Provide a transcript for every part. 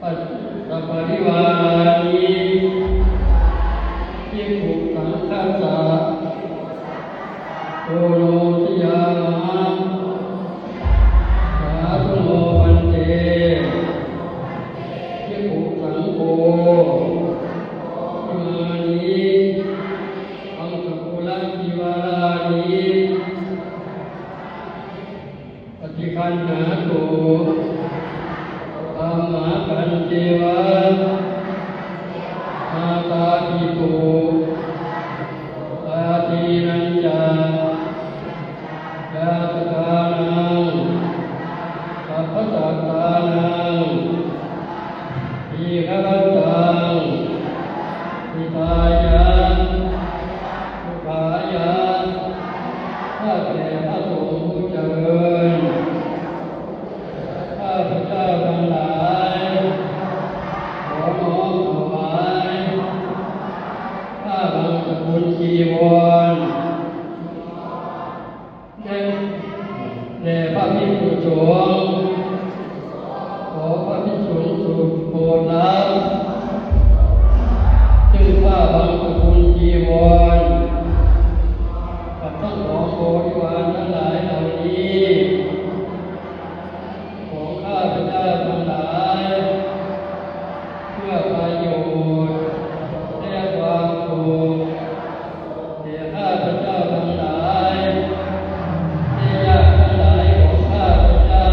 ปัจจปริวานิภิกขุสังฆัสสะโอโนทิยามะสาธุโนพันเตภิกขุสังโฆอิมานิอังสกุลังจิวารานิปฏิคันหาตุธัมมาคันเจวะมาตาปิตุตาทีนัญจายาตกานังสัพพสัตตานังอิขรัตตังอิทายะสุขายะข้าแต่พระสงฆ์ผู้เจริญข้าพเจ้าทั้งหลายขอน้อมถวายผ้าบังสกุลจีวรแด่พระภิกษุสงฆ์ขอพระภิกษุสงฆ์โปรดรับซึ่งผ้าบังสกุลจีวรกับทั้งของบริวารทั้งหลายเหล่านี้ของข้าพเจ้าทั้งหลายเพื่อประโยชน์และความสุขแด่ข้าพเจ้าทั้งหลายและญาติทั้งหลายของข้าพเจ้า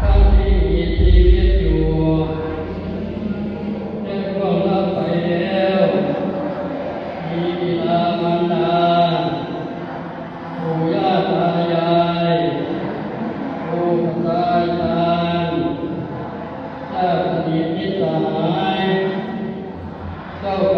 ทั้งที่มีชีวิตอยู่และล่วงลับไปแล้วมีบิดามารดาปู่ย่าตายายผู้ตายตายญาติสนิทมิตรสหายเจ้าก